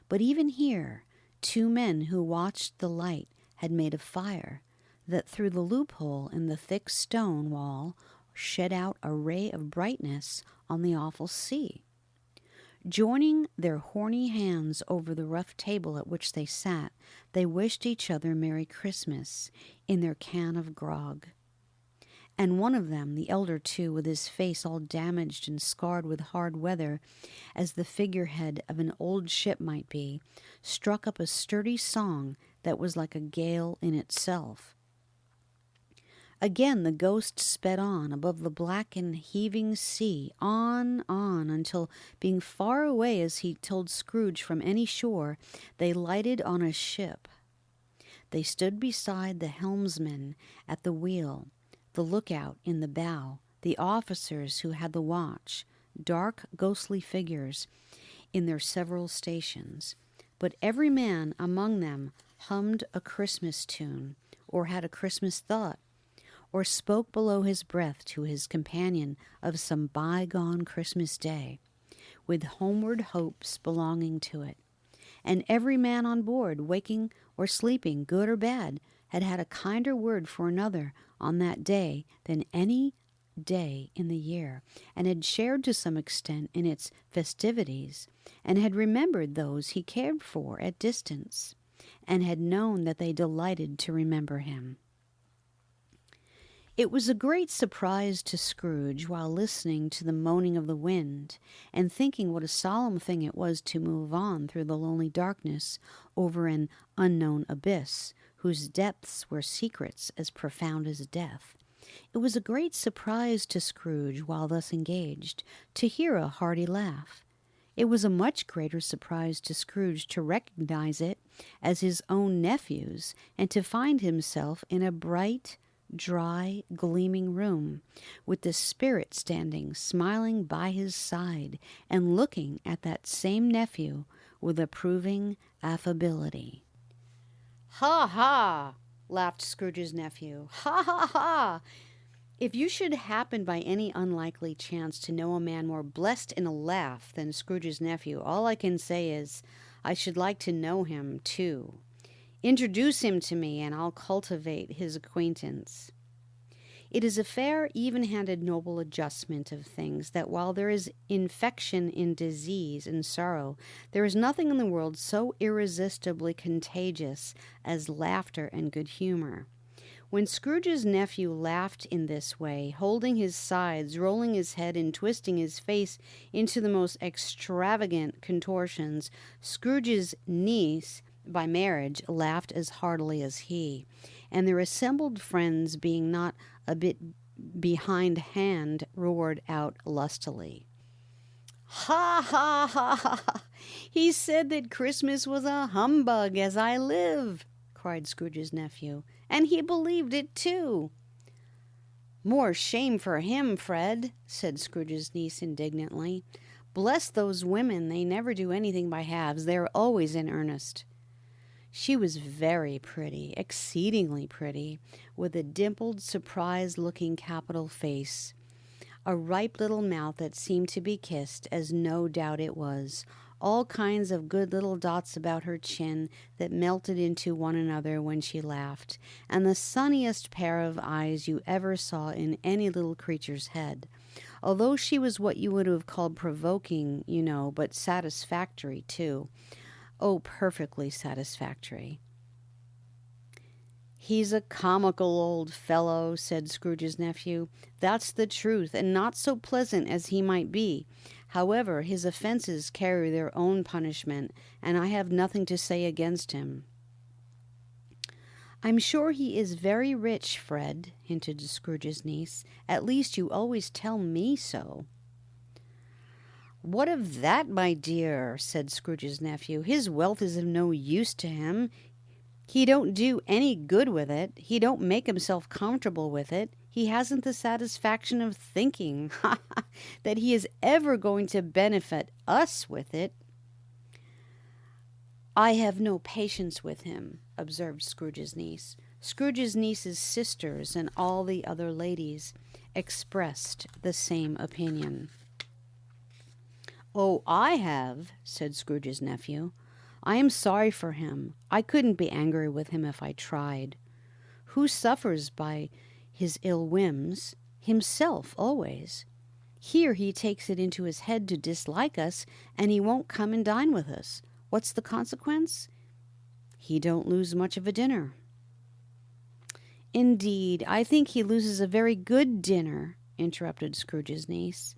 But even here, 2 men who watched the light had made a fire that through the loophole in the thick stone wall shed out a ray of brightness on the awful sea. Joining their horny hands over the rough table at which they sat, they wished each other Merry Christmas in their can of grog. And one of them, the elder two, with his face all damaged and scarred with hard weather, as the figurehead of an old ship might be, struck up a sturdy song that was like a gale in itself. Again the ghost sped on above the black and heaving sea, on, until, being far away as he told Scrooge from any shore, they lighted on a ship. They stood beside the helmsman at the wheel, the lookout in the bow, the officers who had the watch, dark ghostly figures in their several stations. But every man among them hummed a Christmas tune, or had a Christmas thought, or spoke below his breath to his companion of some bygone Christmas day, with homeward hopes belonging to it. And every man on board, waking or sleeping, good or bad, had had a kinder word for another on that day than any day in the year, and had shared to some extent in its festivities, and had remembered those he cared for at distance, and had known that they delighted to remember him. It was a great surprise to Scrooge, while listening to the moaning of the wind, and thinking what a solemn thing it was to move on through the lonely darkness over an unknown abyss, whose depths were secrets as profound as death. It was a great surprise to Scrooge, while thus engaged, to hear a hearty laugh. It was a much greater surprise to Scrooge to recognize it as his own nephew's, and to find himself in a bright, dry, gleaming room, with the spirit standing smiling by his side, and looking at that same nephew with approving affability. "Ha, ha!" laughed Scrooge's nephew. "Ha, ha, ha! If you should happen by any unlikely chance to know a man more blessed in a laugh than Scrooge's nephew, all I can say is, I should like to know him, too. Introduce him to me, and I'll cultivate his acquaintance." It is a fair, even-handed, noble adjustment of things that while there is infection in disease and sorrow, there is nothing in the world so irresistibly contagious as laughter and good humor. When Scrooge's nephew laughed in this way, holding his sides, rolling his head, and twisting his face into the most extravagant contortions, Scrooge's niece, by marriage, laughed as heartily as he, and their assembled friends, being not a bit behindhand, roared out lustily. "Ha, ha, ha, ha! He said that Christmas was a humbug, as I live!" cried Scrooge's nephew, "and he believed it, too." "More shame for him, Fred," said Scrooge's niece indignantly. "Bless those women, they never do anything by halves. They are always in earnest." She was very pretty, exceedingly pretty, with a dimpled, surprised-looking capital face, a ripe little mouth that seemed to be kissed, as no doubt it was, all kinds of good little dots about her chin that melted into one another when she laughed, and the sunniest pair of eyes you ever saw in any little creature's head, although she was what you would have called provoking, you know, but satisfactory, too. Oh, perfectly satisfactory. "He's a comical old fellow," said Scrooge's nephew. "That's the truth, and not so pleasant as he might be. However, his offenses carry their own punishment, and I have nothing to say against him." "I'm sure he is very rich, Fred," hinted Scrooge's niece. "At least you always tell me so." "What of that, my dear?" said Scrooge's nephew. "His wealth is of no use to him. He don't do any good with it. He don't make himself comfortable with it. He hasn't the satisfaction of thinking that he is ever going to benefit us with it. I have no patience with him, observed Scrooge's niece. Scrooge's niece's sisters and all the other ladies expressed the same opinion. Oh, I have, said Scrooge's nephew. I am sorry for him. I couldn't be angry with him if I tried. Who suffers by his ill whims? Himself, always. Here he takes it into his head to dislike us, and he won't come and dine with us. What's the consequence? He don't lose much of a dinner. Indeed, I think he loses a very good dinner, interrupted Scrooge's niece.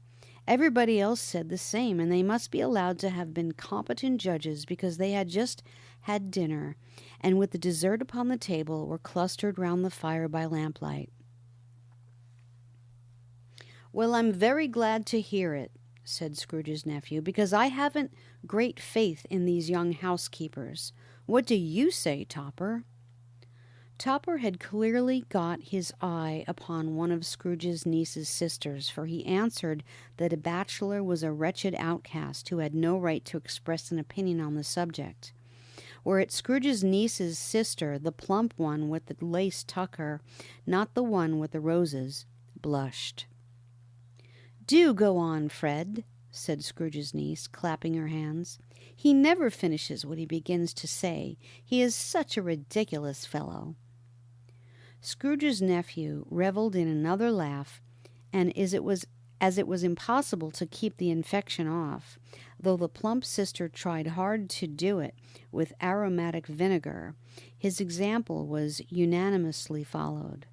Everybody else said the same, and they must be allowed to have been competent judges because they had just had dinner, and with the dessert upon the table were clustered round the fire by lamplight. Well, I'm very glad to hear it, said Scrooge's nephew, because I haven't great faith in these young housekeepers. What do you say, Topper? Topper had clearly got his eye upon one of Scrooge's niece's sisters, for he answered that a bachelor was a wretched outcast who had no right to express an opinion on the subject. Whereat Scrooge's niece's sister, the plump one with the lace tucker, not the one with the roses, blushed. Do go on, Fred, said Scrooge's niece, clapping her hands. He never finishes what he begins to say. He is such a ridiculous fellow. Scrooge's nephew revelled in another laugh, and as it was impossible to keep the infection off, though the plump sister tried hard to do it with aromatic vinegar, his example was unanimously followed.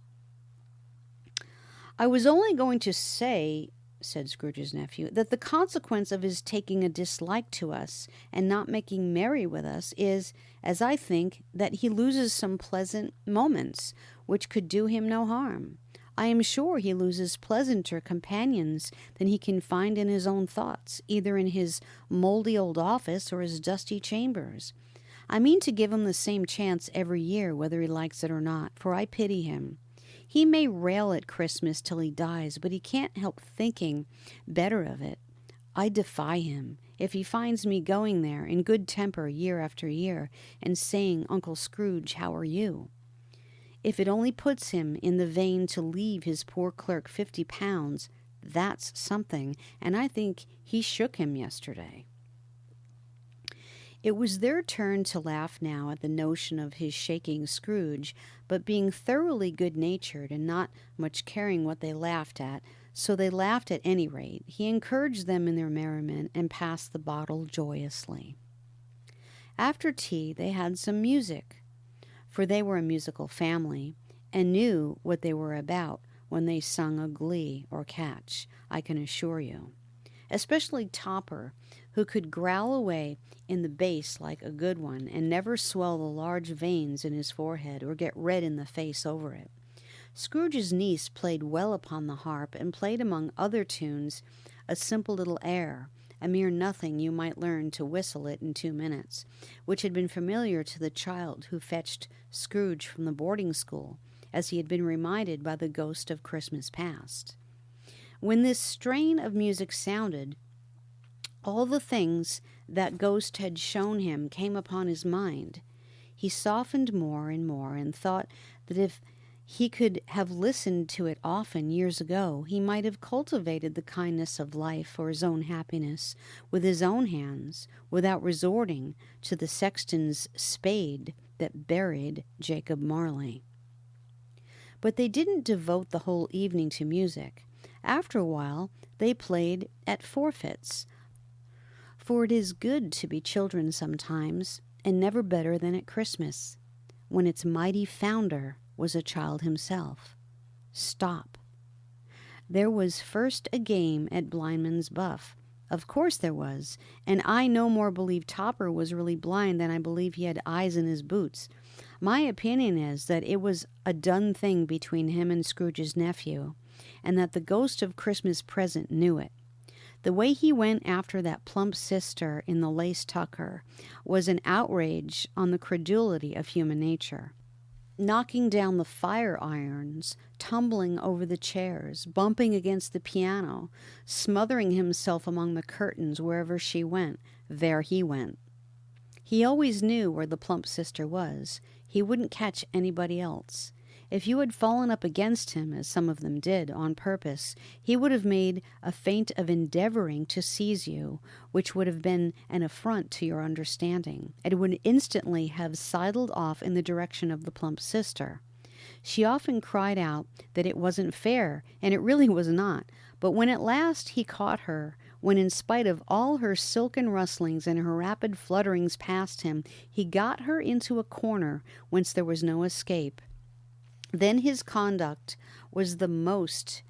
I was only going to say, said Scrooge's nephew, that the consequence of his taking a dislike to us and not making merry with us is, as I think, that he loses some pleasant moments which could do him no harm. I am sure he loses pleasanter companions than he can find in his own thoughts, either in his mouldy old office or his dusty chambers. I mean to give him the same chance every year, whether he likes it or not, for I pity him. He may rail at Christmas till he dies, but he can't help thinking better of it. I defy him. If he finds me going there in good temper year after year and saying, Uncle Scrooge, how are you? If it only puts him in the vein to leave his poor clerk £50, that's something, and I think he shook him yesterday. It was their turn to laugh now at the notion of his shaking Scrooge, but being thoroughly good-natured and not much caring what they laughed at, so they laughed at any rate, he encouraged them in their merriment and passed the bottle joyously. After tea they had some music, for they were a musical family, and knew what they were about when they sung a glee or catch, I can assure you. Especially Topper, who could growl away in the bass like a good one, and never swell the large veins in his forehead or get red in the face over it. Scrooge's niece played well upon the harp, and played among other tunes a simple little air, a mere nothing you might learn to whistle it in 2 minutes, which had been familiar to the child who fetched Scrooge from the boarding school, as he had been reminded by the ghost of Christmas past. When this strain of music sounded, all the things that ghost had shown him came upon his mind. He softened more and more, and thought that if he could have listened to it often years ago, he might have cultivated the kindness of life for his own happiness with his own hands, without resorting to the sexton's spade that buried Jacob Marley. But they didn't devote the whole evening to music. After a while, they played at forfeits, for it is good to be children sometimes, and never better than at Christmas, when its mighty founder was a child himself. Stop. There was first a game at Blindman's Buff. Of course there was, and I no more believe Topper was really blind than I believe he had eyes in his boots. My opinion is that it was a done thing between him and Scrooge's nephew, and that the ghost of Christmas present knew it. The way he went after that plump sister in the lace tucker was an outrage on the credulity of human nature. Knocking down the fire irons, tumbling over the chairs, bumping against the piano, smothering himself among the curtains wherever she went, there he went. He always knew where the plump sister was. He wouldn't catch anybody else. If you had fallen up against him, as some of them did, on purpose, he would have made a feint of endeavoring to seize you, which would have been an affront to your understanding, and would instantly have sidled off in the direction of the plump sister. She often cried out that it wasn't fair, and it really was not. But when at last he caught her, when in spite of all her silken rustlings and her rapid flutterings past him, he got her into a corner whence there was no escape, then his conduct was the most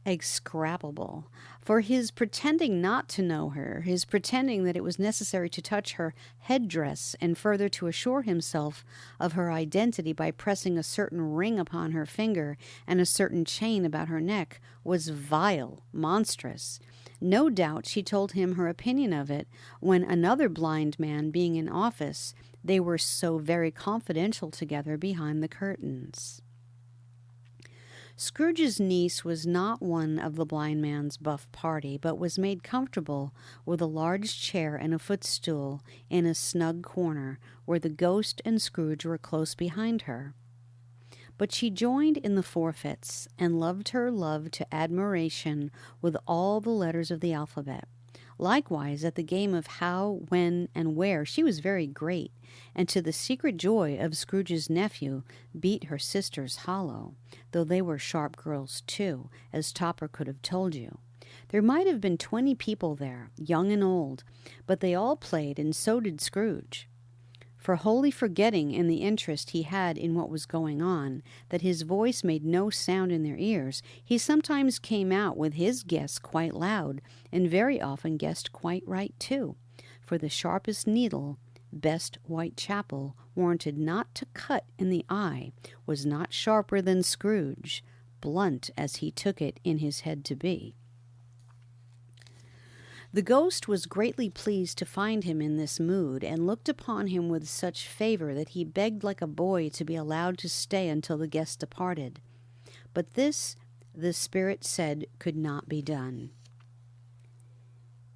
execrable. For his pretending not to know her, his pretending that it was necessary to touch her headdress, and further to assure himself of her identity by pressing a certain ring upon her finger and a certain chain about her neck, was vile, monstrous. No doubt she told him her opinion of it when, another blind man being in office, they were so very confidential together behind the curtains. Scrooge's niece was not one of the blind man's buff party, but was made comfortable with a large chair and a footstool in a snug corner, where the ghost and Scrooge were close behind her. But she joined in the forfeits, and loved her love to admiration with all the letters of the alphabet. Likewise, at the game of how, when, and where, she was very great, and to the secret joy of Scrooge's nephew, beat her sisters hollow, though they were sharp girls too, as Topper could have told you. There might have been 20 people there, young and old, but they all played, and so did Scrooge. For wholly forgetting in the interest he had in what was going on, that his voice made no sound in their ears, he sometimes came out with his guess quite loud, and very often guessed quite right too, for the sharpest needle, best Whitechapel, warranted not to cut in the eye, was not sharper than Scrooge, blunt as he took it in his head to be. The ghost was greatly pleased to find him in this mood, and looked upon him with such favor that he begged like a boy to be allowed to stay until the guest departed. But this, the spirit said, could not be done.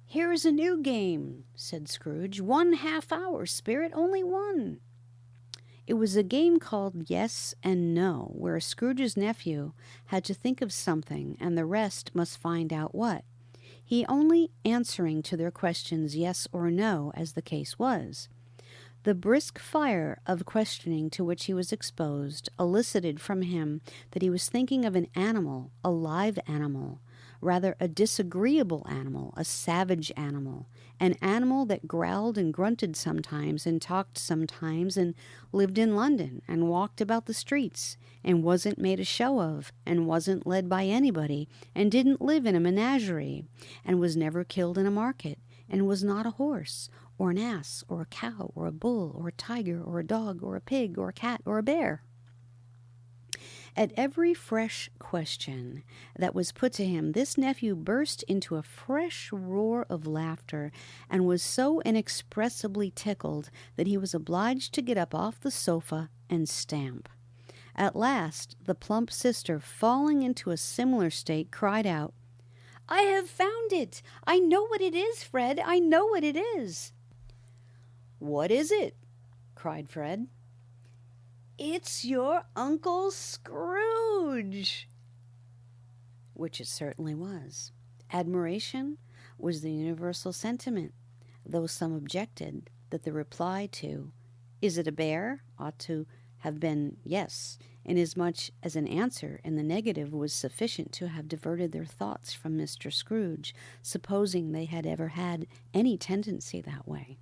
"Here is a new game," said Scrooge. "1 half-hour, spirit, only one." It was a game called Yes and No, where Scrooge's nephew had to think of something, and the rest must find out what. He only answering to their questions yes or no, as the case was. The brisk fire of questioning to which he was exposed elicited from him that he was thinking of an animal, a live animal, rather a disagreeable animal, a savage animal, an animal that growled and grunted sometimes, and talked sometimes, and lived in London, and walked about the streets, and wasn't made a show of, and wasn't led by anybody, and didn't live in a menagerie, and was never killed in a market, and was not a horse, or an ass, or a cow, or a bull, or a tiger, or a dog, or a pig, or a cat, or a bear. At every fresh question that was put to him, this nephew burst into a fresh roar of laughter, and was so inexpressibly tickled that he was obliged to get up off the sofa and stamp. At last, the plump sister, falling into a similar state, cried out, "I have found it! I know what it is, Fred! I know what it is!" "What is it?" cried Fred. "It's your Uncle Scrooge!" Which it certainly was. Admiration was the universal sentiment, though some objected that the reply to, "Is it a bear?" ought to have been yes, inasmuch as an answer in the negative was sufficient to have diverted their thoughts from Mr. Scrooge, supposing they had ever had any tendency that way.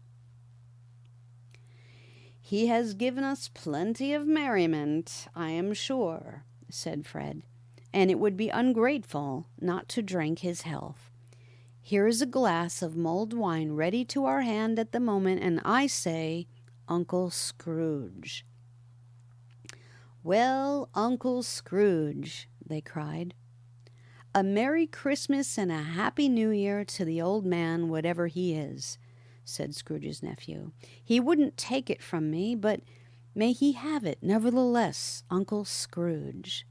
"He has given us plenty of merriment, I am sure," said Fred, "and it would be ungrateful not to drink his health. Here is a glass of mulled wine ready to our hand at the moment, and I say, Uncle Scrooge." "Well, Uncle Scrooge," they cried. "A Merry Christmas and a Happy New Year to the old man, whatever he is," said Scrooge's nephew. "He wouldn't take it from me, but may he have it, nevertheless, Uncle Scrooge."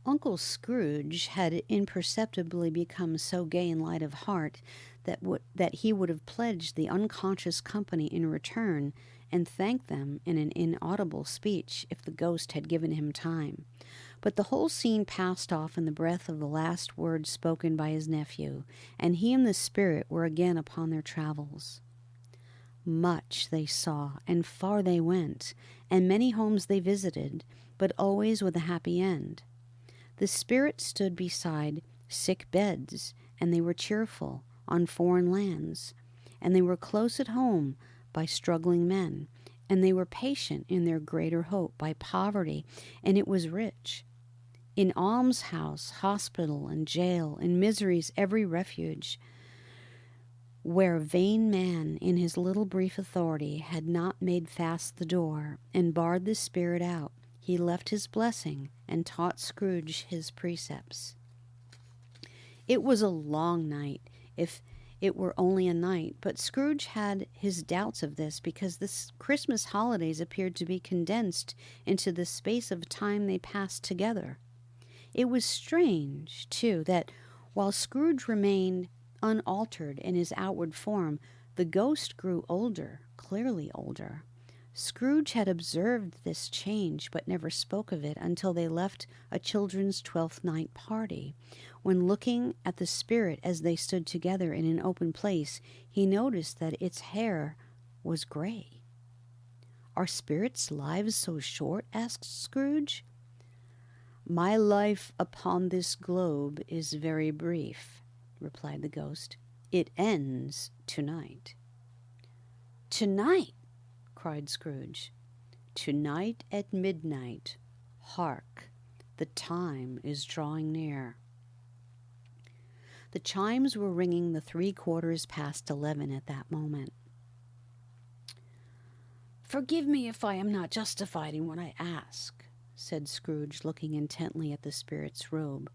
Uncle Scrooge had imperceptibly become so gay and light of heart that he would have pledged the unconscious company in return and thanked them in an inaudible speech if the ghost had given him time. But the whole scene passed off in the breath of the last words spoken by his nephew, and he and the spirit were again upon their travels. Much they saw, and far they went, and many homes they visited, but always with a happy end. The spirit stood beside sick beds, and they were cheerful on foreign lands, and they were close at home by struggling men, and they were patient in their greater hope by poverty, and it was rich. In almshouse, hospital, and jail, in misery's every refuge, where vain man in his little brief authority had not made fast the door and barred the spirit out, he left his blessing and taught Scrooge his precepts. It was a long night, if it were only a night, but Scrooge had his doubts of this because the Christmas holidays appeared to be condensed into the space of time they passed together. It was strange, too, that while Scrooge remained unaltered in his outward form, the ghost grew older, clearly older. Scrooge had observed this change, but never spoke of it until they left a children's 12th night party, when looking at the spirit as they stood together in an open place, he noticed that its hair was gray. "Are spirits' lives so short?" asked Scrooge. "My life upon this globe is very brief," replied the ghost. "It ends tonight." "Tonight!" cried Scrooge. "Tonight at midnight. Hark! The time is drawing near." The chimes were ringing the 11:03 at that moment. "Forgive me if I am not justified in what I ask," said Scrooge, looking intently at the spirit's robe,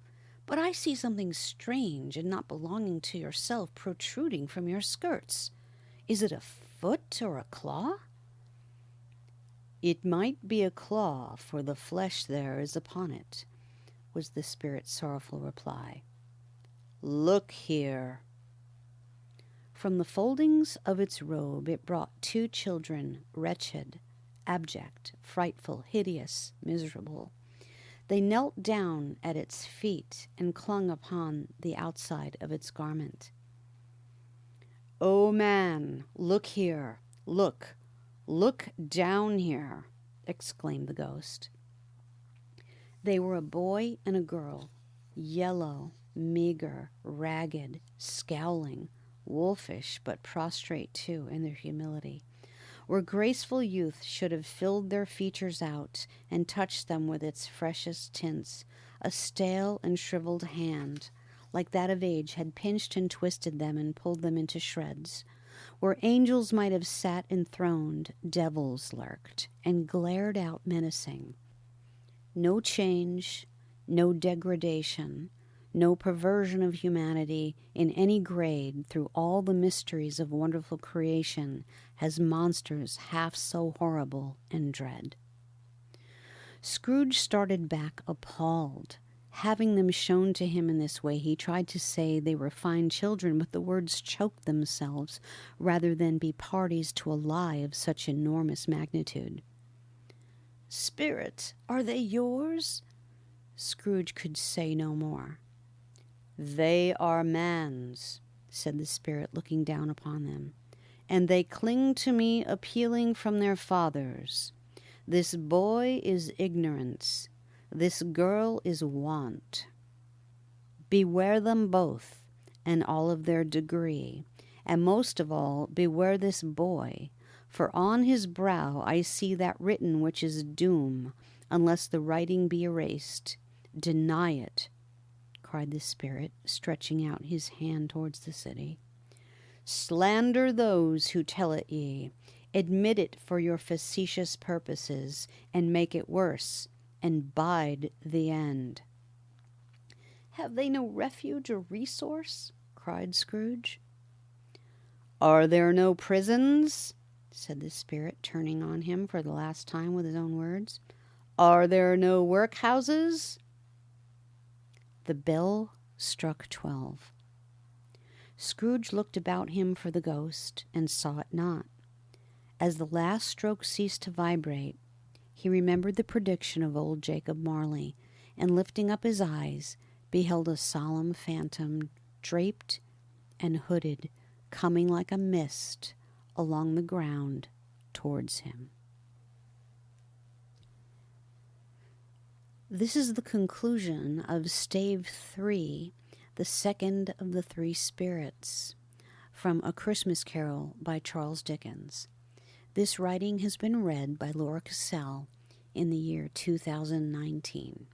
"but I see something strange and not belonging to yourself protruding from your skirts. Is it a foot or a claw?" "It might be a claw, for the flesh there is upon it," was the spirit's sorrowful reply. "Look here." From the foldings of its robe it brought 2 children, wretched, abject, frightful, hideous, miserable. They knelt down at its feet and clung upon the outside of its garment. "O man, look here, look down here," exclaimed the ghost. They were a boy and a girl, yellow, meager, ragged, scowling, wolfish, but prostrate too in their humility. Where graceful youth should have filled their features out and touched them with its freshest tints, a stale and shriveled hand, like that of age, had pinched and twisted them and pulled them into shreds. Where angels might have sat enthroned, devils lurked and glared out menacing. No change, no degradation, no perversion of humanity in any grade through all the mysteries of wonderful creation has monsters half so horrible and dread. Scrooge started back appalled. Having them shown to him in this way, he tried to say they were fine children, but the words choked themselves rather than be parties to a lie of such enormous magnitude. "Spirit, are they yours?" Scrooge could say no more. "They are man's," said the spirit, looking down upon them, "and they cling to me, appealing from their fathers. This boy is ignorance, this girl is want. Beware them both, and all of their degree, and most of all beware this boy, for on his brow I see that written which is doom, unless the writing be erased. Deny it," cried the spirit, stretching out his hand towards the city. "Slander those who tell it ye. Admit it for your facetious purposes, and make it worse, and bide the end. Have they no refuge or resource? Cried Scrooge. Are there no prisons? Said the spirit, turning on him for the last time with his own words. Are there no workhouses? The bell struck 12. Scrooge looked about him for the ghost, and saw it not. As the last stroke ceased to vibrate, he remembered the prediction of old Jacob Marley, and lifting up his eyes, beheld a solemn phantom, draped and hooded, coming like a mist along the ground towards him. This is the conclusion of Stave 3, the second of the three spirits, from A Christmas Carol by Charles Dickens. This writing has been read by Laura Casale in the year 2019.